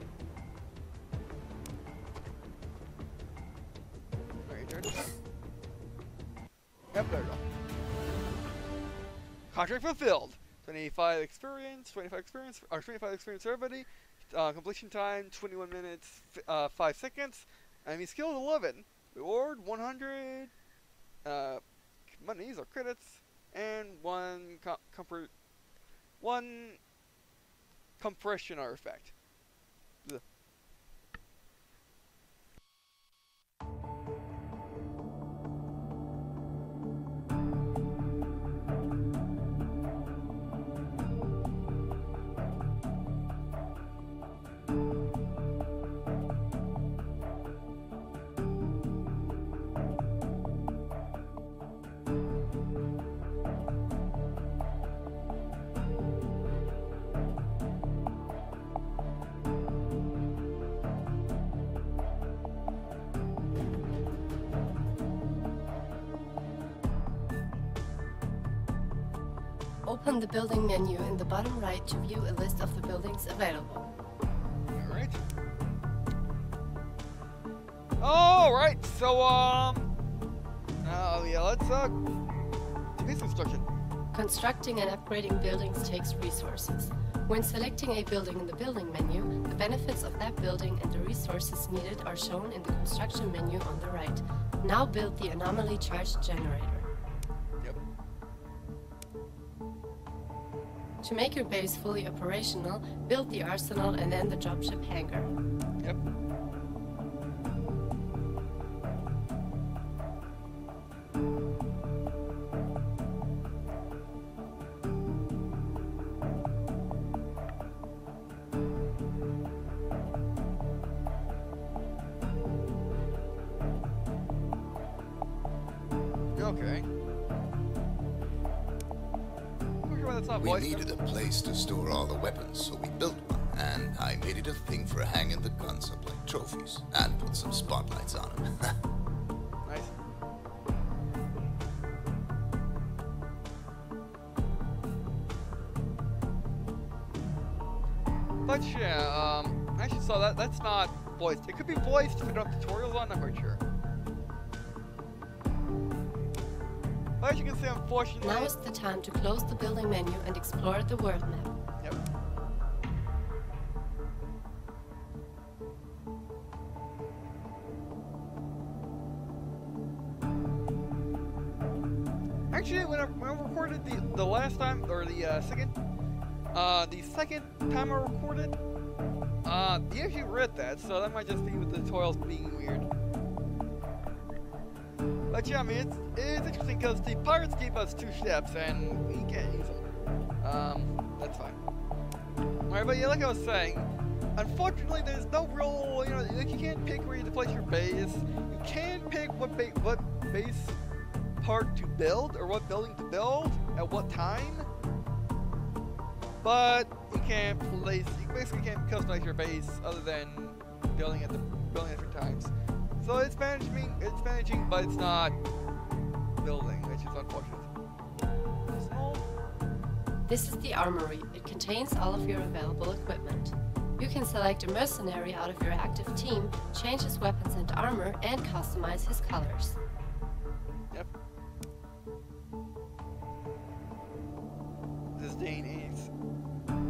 Alright, there it is. Yep, there we go. Contract fulfilled. 25 experience, or 25 experience for everybody. Completion time, 21 minutes, 5 seconds. Enemy skill, 11. Reward, 100. Monies or credits. and one compression artifact. Ugh. Open the building menu in the bottom right to view a list of the buildings available. Alright. Alright, so, yeah, let's, base construction. Constructing and upgrading buildings takes resources. When selecting a building in the building menu, the benefits of that building and the resources needed are shown in the construction menu on the right. Now build the anomaly charge generator. Yep. To make your base fully operational, build the arsenal and then the dropship hangar. Yep. Okay. We needed a place to store all the weapons, so we built one, and I made it a thing for hanging the guns up like trophies, and put some spotlights on them. Nice. But yeah, actually, so that's not voiced. It could be voiced if you don't have tutorials on, I'm not sure. But as you can see, unfortunately... Now is the time to close the building menu and explore the world map. Yep. Actually, when I recorded the last time, or the second time I recorded, you actually read that, so that might just be with the tutorials being weird. But yeah, I mean, it's interesting because the pirates gave us 2 ships and we can't use them. That's fine. Alright, but yeah, like I was saying, unfortunately there's no real, you know, like you can't pick where you to place your base. You can pick what base part to build or what building to build at what time. But you basically can't customize your base other than building at different times. So it's managing, but it's not building, which is unfortunate. This is the armory. It contains all of your available equipment. You can select a mercenary out of your active team, change his weapons and armor, and customize his colors. Yep. This is Dane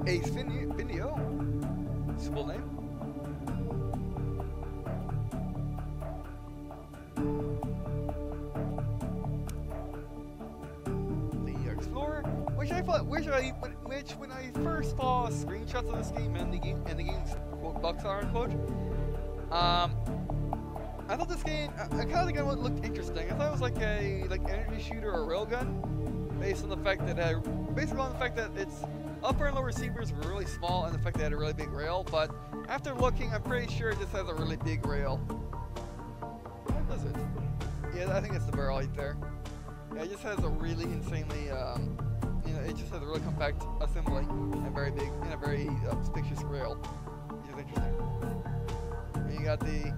Ace Video. His full name. Which when I first saw screenshots of this game and the game's quote bugs are unquote, I thought this game I kind of think it looked interesting. I thought it was like a energy shooter or railgun, based on the fact that its upper and lower receivers were really small and the fact that it had a really big rail. But after looking, I'm pretty sure it just has a really big rail. What does it? Yeah, I think it's the barrel right there. Yeah, it just has a really insanely it just has a really compact assembly and very big and a very suspicious rail, which is interesting. And you got the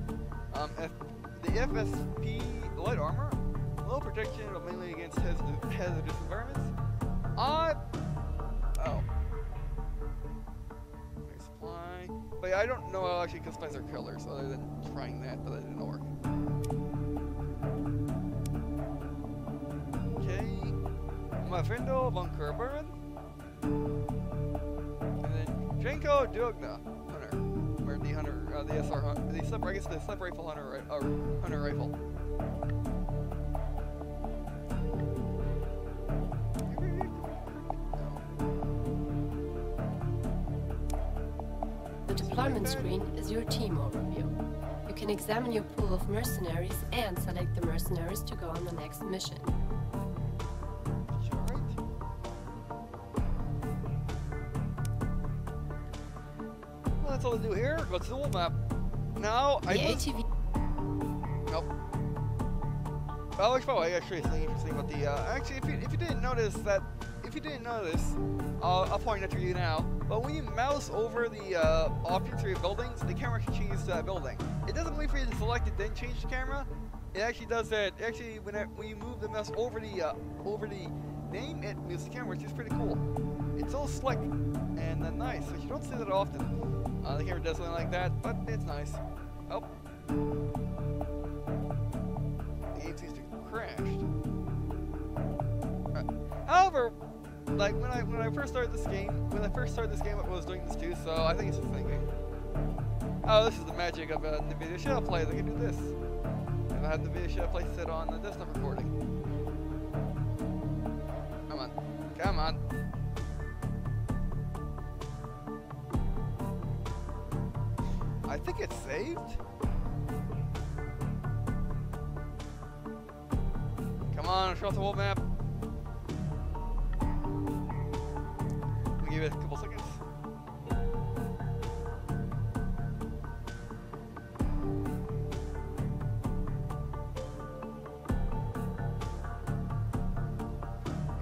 FSP light armor, low protection but mainly against hazardous environments. Supply. But yeah, I don't know how to actually customize their colors other than trying that, but that didn't work. Mafindo, Bunker Burn, and then Jenko Dugna Hunter, or the Hunter, the SR Hunter, the sub rifle Hunter, Hunter rifle. department screen is your team overview. You can examine your pool of mercenaries and select the mercenaries to go on the next mission. Well, that's all to do here. Go to the world map. Now, The ATV. Nope. Well, actually, something interesting about the. Actually, if you didn't notice that, I'll point it to you now. But when you mouse over the options for your buildings, the camera actually changes to that building. It doesn't wait for you to select it, then change the camera. It actually does that. Actually, when you move the mouse over the name, it moves the camera, which is pretty cool. It's all slick and nice. So you don't see that often. The camera does something like that, but it's nice. Oh. The game seems to have crashed. However, like when I first started this game, I was doing this too, so I think it's just thinking, oh, this is the magic of the video shadow play. I can do this. If I had the video shadow play set on the desktop recording. Come on, come on. I think it's saved. Come on, show off the world map. Let me give it a couple seconds.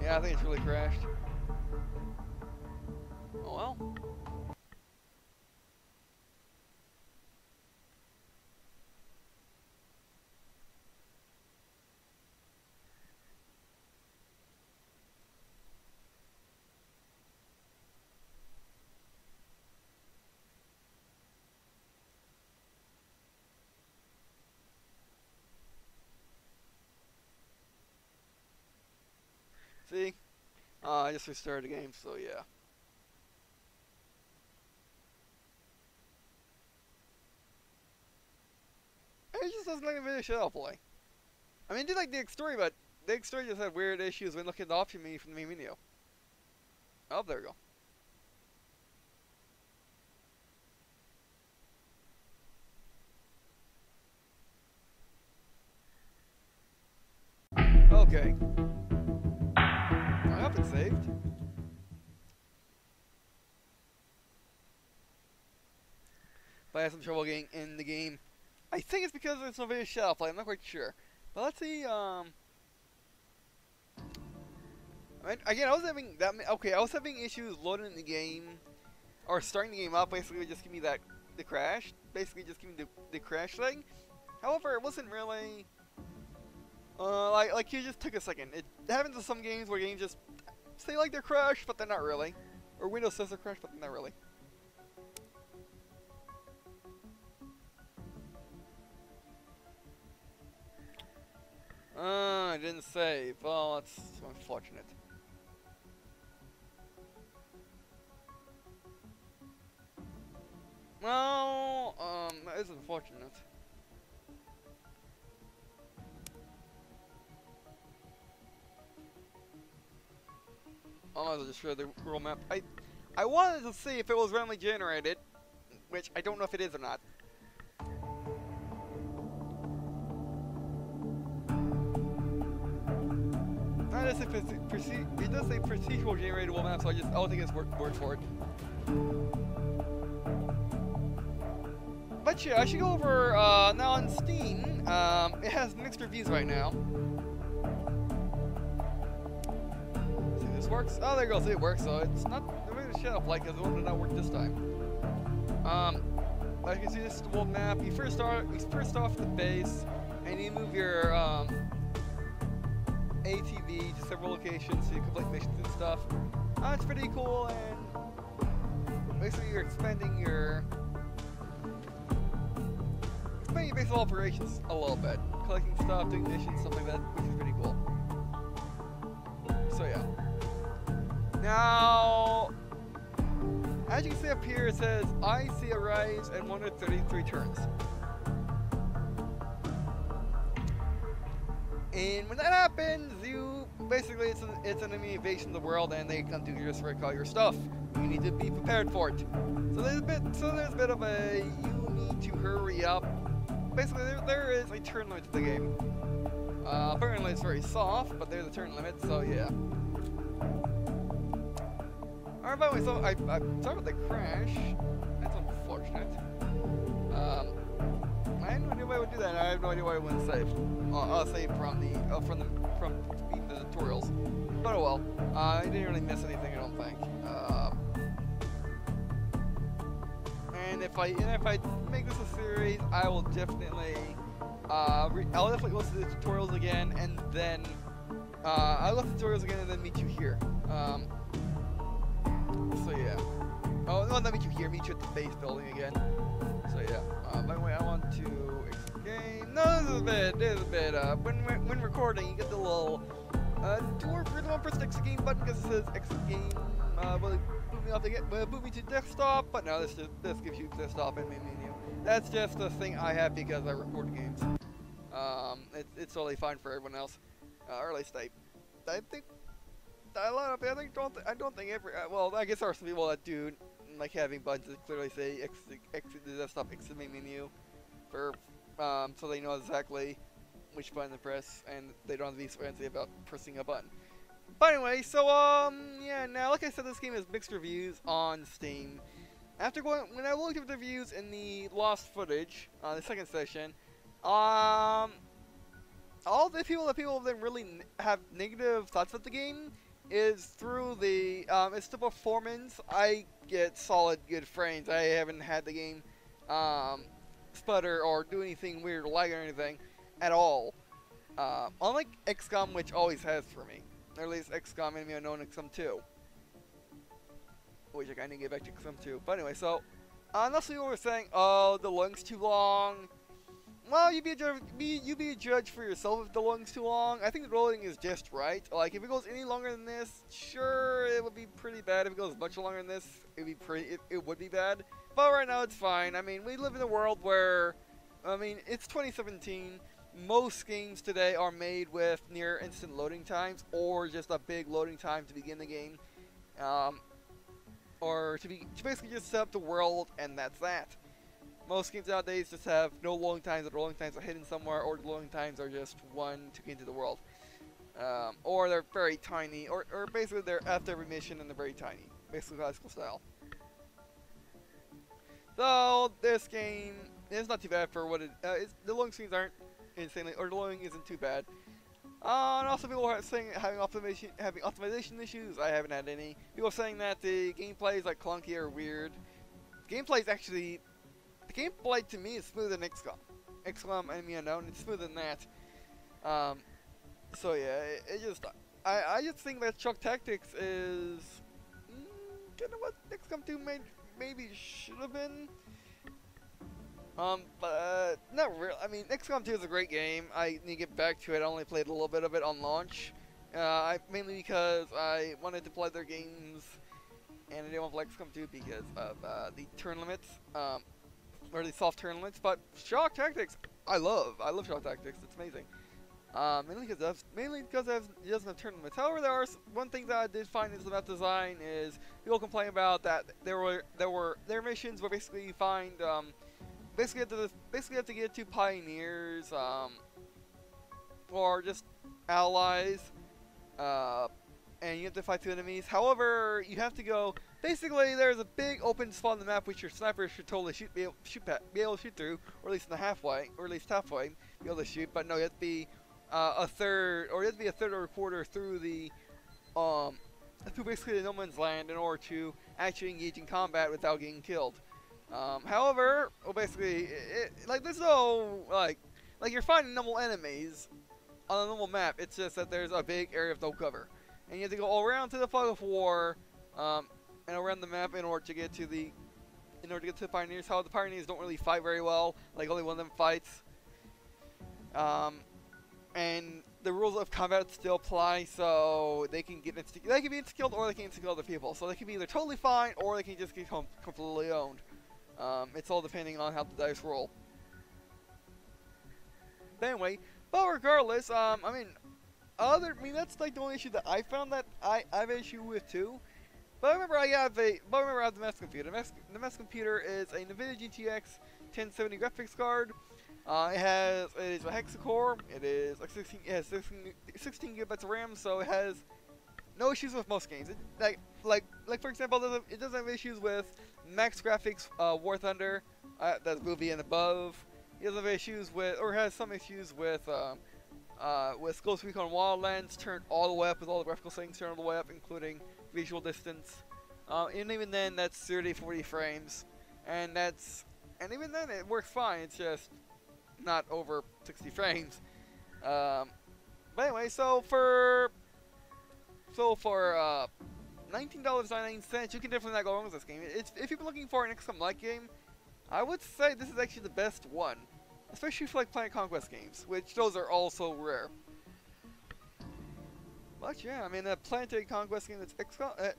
Yeah, I think it's really crashed. Oh well. See? I just restarted the game, so yeah. It just doesn't like the video shadow play. I mean, I did like the story, but the story just had weird issues when looking at the option menu from the main menu. Oh, there we go. Okay. I hope it's saved. But I had some trouble getting in the game. I think it's because there's no video shadow play. I'm not quite sure. But let's see. Again, I was having that. Okay, I was having issues loading the game or starting the game up. Basically, just give me the crash. Basically, just give me the crash thing. However, it wasn't really. Like it just took a second. It happens in some games where games just say like they're crashed, but they're not really. Or Windows says they're crashed, but they're not really. I didn't save. Oh, that's unfortunate. Well, that is unfortunate. I might as well just show the world map. I wanted to see if it was randomly generated, which I don't know if it is or not. It does say procedural generated world map, so I'll take his word for it. But yeah, I should go over now on Steam. It has mixed reviews right now. See if this works. Oh, there you go. See, it works. So it's not the shadow play because the one did not work this time. As you can see, this is the world map. You first off the base, and you move your ATV to several locations so you complete missions and stuff. It's pretty cool, and basically you're expanding your base of operations a little bit, collecting stuff, doing missions, stuff like that, which is pretty cool. So yeah. Now, as you can see up here, it says I see a rise at 133 turns. And when that happens, you basically it's an enemy invasion of the world, and they come to just wreck all your stuff. You need to be prepared for it. So there's a bit of a you need to hurry up. Basically, there is a turn limit to the game. Apparently it's very soft, but there's a turn limit, so yeah. Alright, by the way, so I'm sorry about the crash. That's unfortunate. I had no idea why I would do that. I have no idea why I wouldn't save. I'll save from the tutorials. But oh well. I didn't really miss anything, I don't think. And if I make this a series, I will definitely I'll definitely listen to the tutorials again, and then I'll listen to the tutorials again, and then meet you here. So yeah. Oh, no, not meet you here. Meet you at the base building again. So yeah. By the way, I want to game. No, this is a bit. When recording, you get the little don't press the Xcom button because it says Xcom. Will boot me to desktop, but no, this gives you desktop and main menu. That's just the thing I have because I record games. It's totally fine for everyone else. Or at least I think. I don't think every. Well, I guess there are some people that do like having buttons that clearly say exit the desktop, exit main menu, for so they know exactly which button to press, and they don't have to be so fancy about pressing a button. But anyway, so yeah. Now, like I said, this game has mixed reviews on Steam. When I looked at the reviews in the lost footage, the second session, all the people that really have negative thoughts about the game is through the it's the performance. I get solid good frames. I haven't had the game sputter or do anything weird or lag or anything at all. Unlike Xcom, which always has for me. Or at least Xcom Enemy Unknown Xcom 2. Which I kind of get back to Xcom 2. But anyway, so honestly, what we're saying, oh, the long's too long. Well, you be a judge for yourself if the long's too long. I think the loading is just right. Like, if it goes any longer than this, sure, it would be pretty bad. If it goes much longer than this, it would be bad. But right now, it's fine. I mean, we live in a world where, I mean, it's 2017. Most games today are made with near instant loading times, or just a big loading time to begin the game, or to basically just set up the world, and that's that. Most games nowadays just have no loading times, or the loading times are hidden somewhere, or the loading times are just one to get into the world, or they're very tiny, or basically they're after every mission and they're very tiny, basically classical style. So this game is not too bad for what it is. The loading screens aren't insanely, or the loading isn't too bad. And also people are saying having optimization issues. I haven't had any. People are saying that the gameplay is like clunky or weird. Gameplay is actually, the gameplay to me is smoother than Xcom. Xcom Enemy Unknown, it's smoother than that. So yeah, I just think that Shock Tactics is kind of what Xcom 2 maybe should have been. But not really. I mean, Xcom 2 is a great game. I need to get back to it. I only played a little bit of it on launch. Mainly because I wanted to play their games, and I didn't want to play XCOM 2 because of the turn limits, or the soft turn limits. But Shock Tactics, I love Shock Tactics. It's amazing. Mainly because it doesn't have turn limits. However, one thing that I did find is about design is people complain about that their missions were basically you find basically have to get to pioneers or just allies, and you have to fight two enemies. However, you have to go. Basically, there's a big open spot on the map which your sniper should totally be able to shoot through, or at least halfway, be able to shoot. But no, you have to be a third or a quarter through the through basically the no man's land in order to actually engage in combat without getting killed. However, well, basically, like there's no like you're fighting normal enemies on a normal map. It's just that there's a big area of no cover, and you have to go all around to the fog of war, and around the map in order to get to the pioneers. How the pioneers don't really fight very well. Like only one of them fights. And the rules of combat still apply, so they can be insta-killed or they can insta-kill other people. So they can be either totally fine or they can just get completely owned. It's all depending on how the dice roll. But anyway, But regardless, I mean, that's like the only issue that I found that I have an issue with too. But remember, I have the Mess computer. The Mess computer is a NVIDIA GTX 1070 graphics card. It is a hexa-core. It has 16 gigabytes of RAM, so it has no issues with most games. Like for example, it doesn't have issues with Max Graphics War Thunder, that's movie and above. It doesn't have issues with, or has some issues with Ghost Recon Wildlands turned all the way up, with all the graphical settings turned all the way up, including visual distance. And even then, that's 30-40 frames, and even then it works fine. It's just not over 60 frames. But anyway, so for $19.99, you can definitely not go wrong with this game. If you've been looking for an XCOM-like game, I would say this is actually the best one, especially for like playing Conquest games, which those are also rare. But yeah, I mean, a planetary Conquest game that's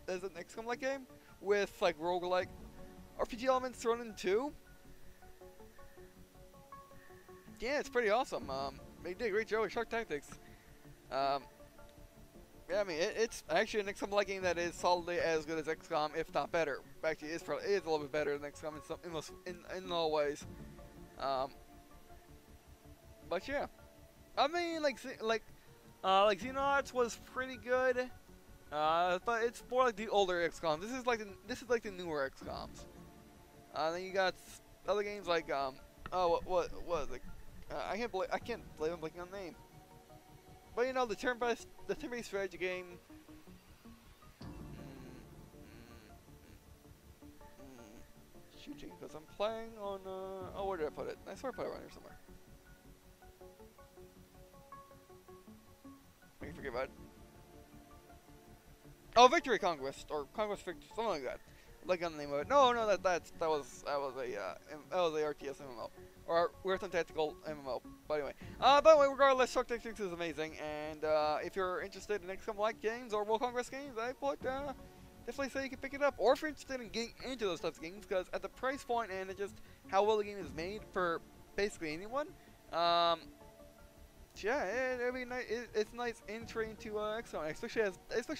is an XCOM-like game with like roguelike RPG elements thrown in too. Yeah, it's pretty awesome. They did a great job with Shark Tactics. Yeah, I mean, it's actually an XCOM-like game that is solidly as good as XCOM, if not better. Actually, it is a little bit better than XCOM in all ways. But yeah, I mean, like Xenonauts was pretty good, but it's more like the older XCOM. This is like the newer XComs. Then you got other games like what is it? I can't believe I'm blanking on the name. But you know, the turn-based strategy game. Shooting, because I'm playing on. Oh, where did I put it? I swear I put it around here somewhere. I can forget about it. Oh, Victory Conquest or Conquest Victory, something like that. Like on the name of it. No, that was a RTS MMO or Weird and Tactical MMO. But anyway, by the way, regardless, Shark Tactics is amazing, and if you're interested in XCOM-like games or World Conquest games, I would definitely say you can pick it up. Or if you're interested in getting into those types of games, because at the price point and just how well the game is made for basically anyone, yeah, it'd be nice. It's a nice entry into XCOM, especially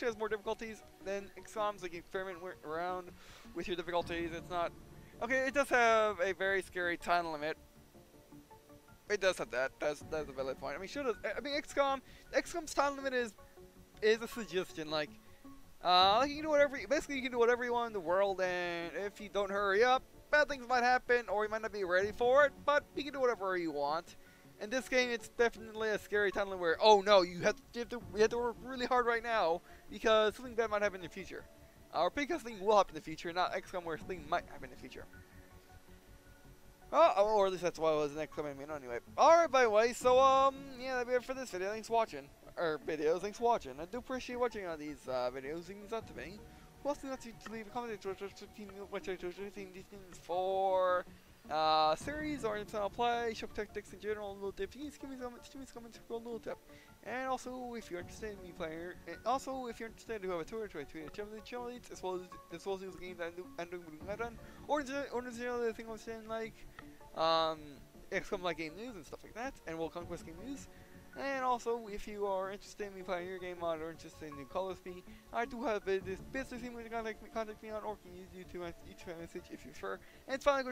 as more difficulties than XCOMs. Like you experiment around with your difficulties. It's not okay. It does have a very scary time limit. It does have that. That's a valid point. I mean, XCOM's time limit is a suggestion. Like you can do whatever. Basically, you can do whatever you want in the world, and if you don't hurry up, bad things might happen, or you might not be ready for it. But you can do whatever you want. In this game, it's definitely a scary time where, oh no, you have to work really hard right now because something bad might happen in the future, or because something will happen in the future, not XCOM where something might happen in the future. Or at least that's why it was an XCOM anime anyway. Alright, by the way, so yeah, that'll be it for this video. Thanks for watching, thanks for watching. I do appreciate watching all these videos, things up to me. Who else wants to leave a comment for series or anything I'll play, Shark Tactics in general, a little tip. Please give me comments for a little tip. And also, if you're interested in me playing, if you're interested to have a tour to tweet channel leads, as well as the games I'm doing or the other thing I'm saying, like XCOM like game news and stuff like that, and World Conquest game news. And also, if you are interested in me playing your game mod or interested in Call of me, I do have this business email to contact me on, or can use you to each message if you prefer. And finally,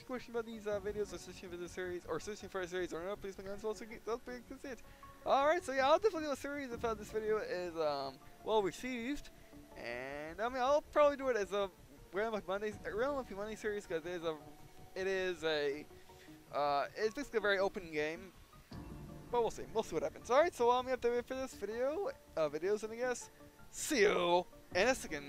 question about these videos, or searching for the series, or searching for a series or not, please make answers. That's pretty good. Alright, so yeah, I'll definitely do a series if this video is well received. And I mean, I'll probably do it as a Random Monday series, because it's basically a very open game. But we'll see what happens. Alright, so we have to wait for this video, and I guess, see you in a second.